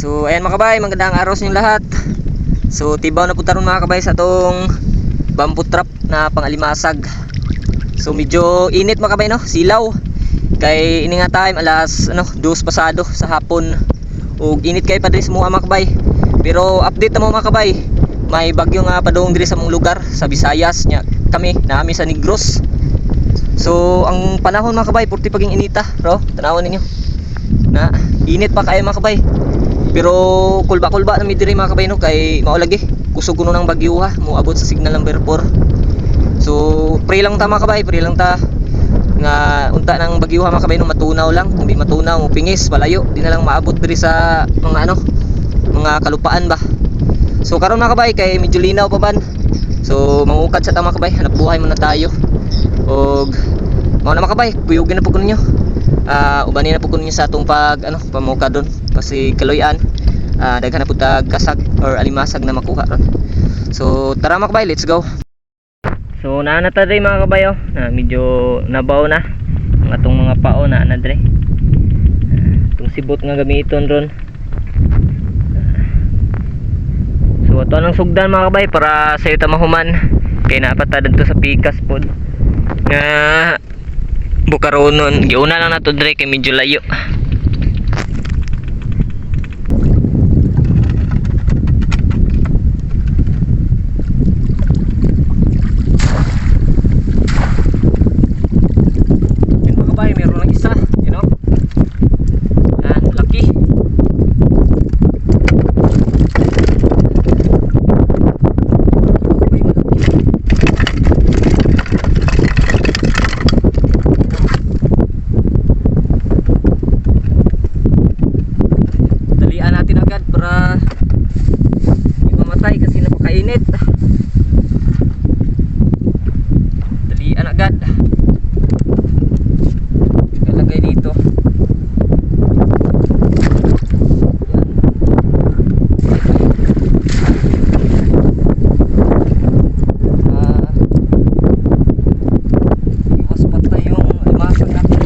So ayan mga kabay, magandang araw sa inyong lahat. So tibaw na punta ron mga kabay sa tong bamboo trap na pangalimasag. So medyo init mga kabay no, silaw. Kay ini nga time alas 2 pasado sa hapon. Ug init kay pa diri sa mga kabay. Pero update na mo mga kabay. May bagyo nga padung diri sa mong lugar sa Visayas nya. Kami naami sa Negros. So ang panahon mga kabay, purti paging inita, bro. Tanawon ninyo. Na init pa kayo mga kabay. Pero kulba-kulba na mi diri mga kabay no, kay mao lagi kusog kuno ng bagyo ha, moabot sa signal number 4. So pray lang ta mga kabay, pray lang ta nga unta ng bagyo ha mga kabay no, matunaw lang, kung di matunaw mo pingis palayo, di na lang maabot diri sa mga mga kalupaan ba. So karon mga kabay kay medyo linaw pa ban. So mangukad sa ta mga kabay, hanap buhay muna tayo. Og mao na mga kabay, kuyugin na pud ninyo. Ubanin na po kunin sa atong pamuka doon kasi kaloyan, daghan na po tag kasag or alimasag na makuha ron. So tara mga kabay, let's go. So naanata dre mga kabay na medyo nabaw na ang atong mga pao na dre. Itong sibot nga gamiton ron. So ato nang sugdan mga kabay para sayo ta mahuman kay napata dito sa pikas pod nga bukaronon, giuna lang nato dire kay medyo layo. Yan mga kabay, meron lang isa, you know. Yan, laki. Kasi napakainit. Dalian agad. Ilagay dito. Iwas patay yung limasag natin.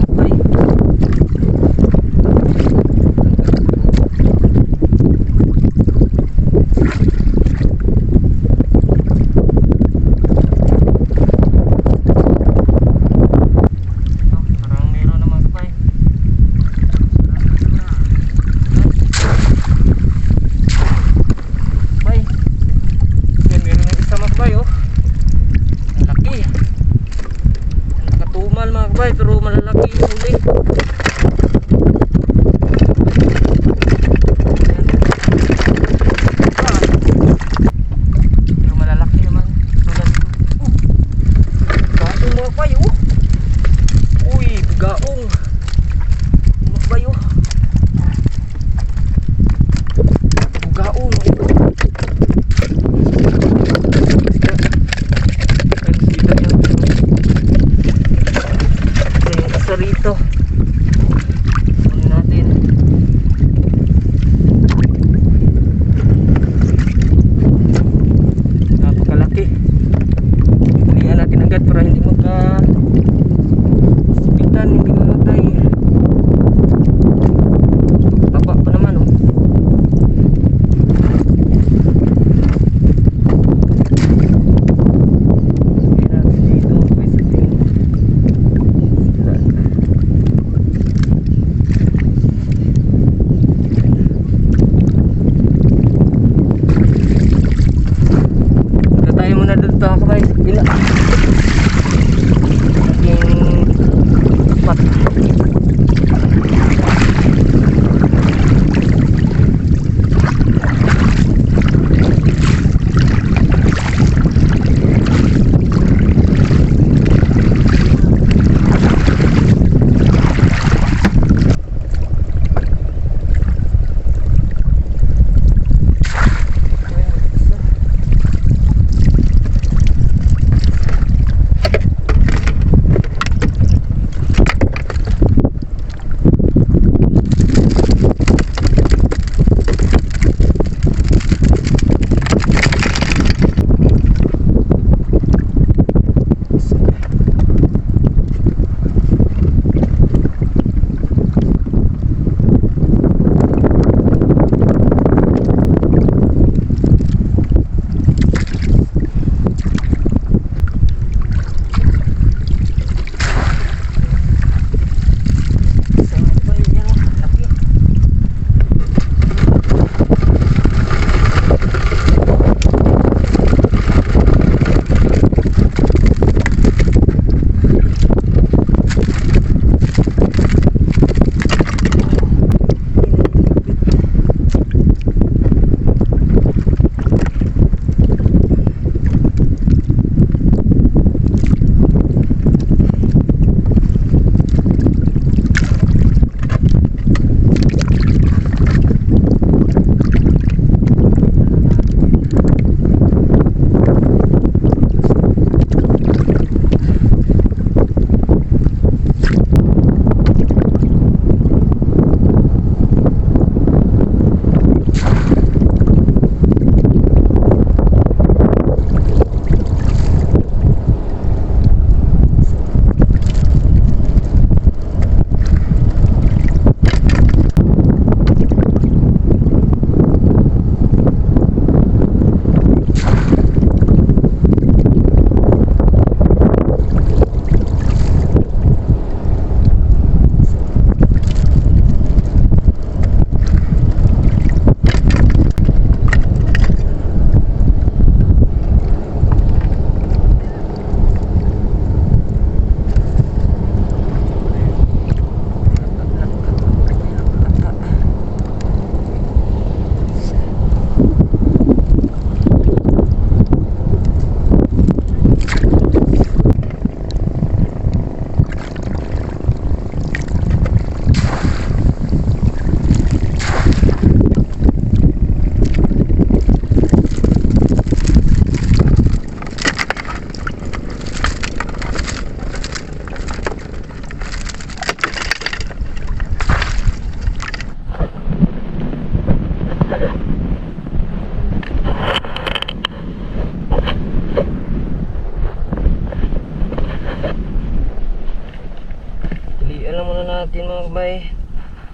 mga kabay.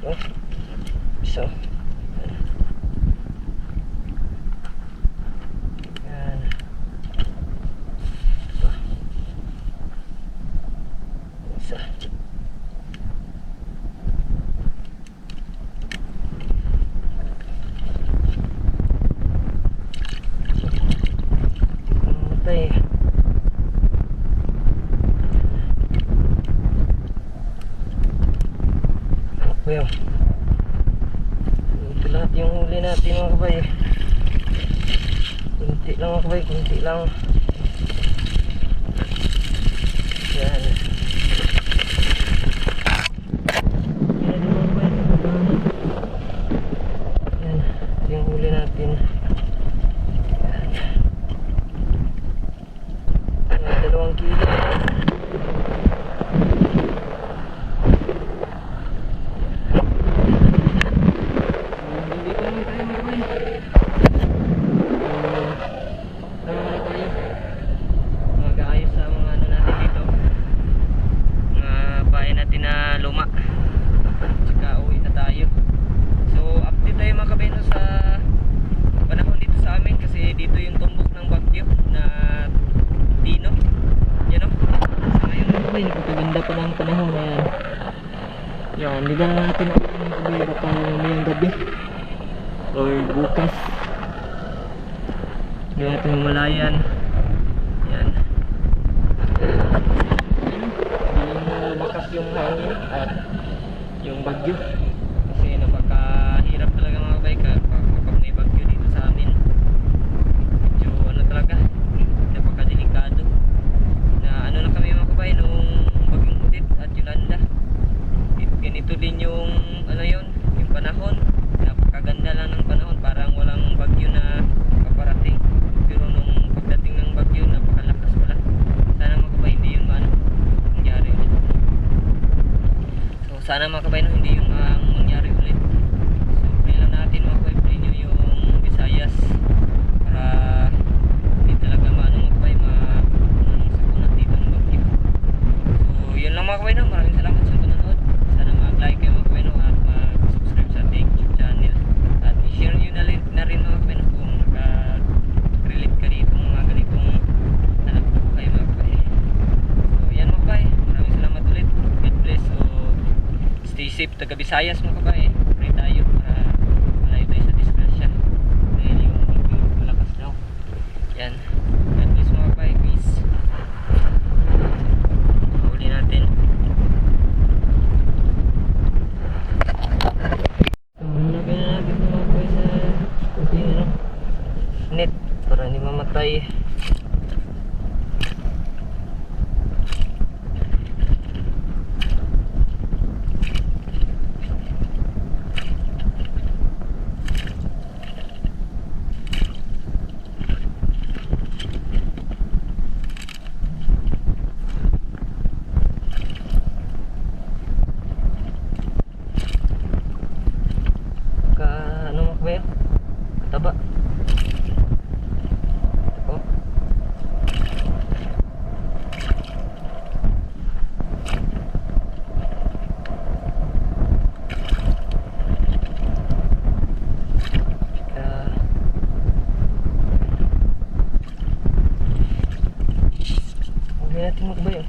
Oh. So. Yan. Isa. Mamatay. Well, ito lahat yung huli natin mga kabay. Kunti lang mga kabay, kunti lang. Yan. Yan mga kabay. Yan, ito yung huli natin. Yan, 2 kilo. Luma tsaka uwi na tayo. So update tayo mga kabay no, sa panahon dito sa amin kasi dito yung tumbok ng bagyo na Tino. Yan o. So ngayon mga kabay, napakaganda pa ng panahon na yan. Yan, hindi na natin ako mga kabay, baka ngayong gabi or bukas hindi natin mamalayan. Yan, yung hangin at yung bagyo kasi napakahirap talaga mga kabay kapag may bagyo dito sa amin. Medyo ano talaga, napakadelikado na ano na kami mga kabay nung bagyong Odette at Yolanda. Ganito din yung ano yun, yung panahon, napakaganda lang ng panahon, parang walang bagyo na paparating, pero nung pagdating ng bagyo napakalakas pala. Sana mga kabay hindi yun nangyari ulit. Sana mga kabay no, hindi yung mangyari ulit. So pray lang natin mga kabay, pray nyo yung Visayas para hindi talaga mga kabay sakunat dito ng bagyo. So yun lang mga kabay no, maraming salamat sa panonood. Sana mag-like kayo mga kabay no, at mag-subscribe sa ating YouTube channel at i-share nyo na rin mga kabay no, kung naka-relate ka dito mga ganitong anak po kayo mga kabay. So yan mga kabay, maraming salamat ulit. God bless. So stay safe taga Visayas mga kabay. Pray tayo para malayo tayo sa disgrasya dahil yung bagyo malakas daw. Yan, God bless mga kabay. Peace. Huli natin. Hanapin na natin mga kabay sa net para hindi mamatay. Ano mo ba yun? Taba. Ito. Huwag natin magba yun.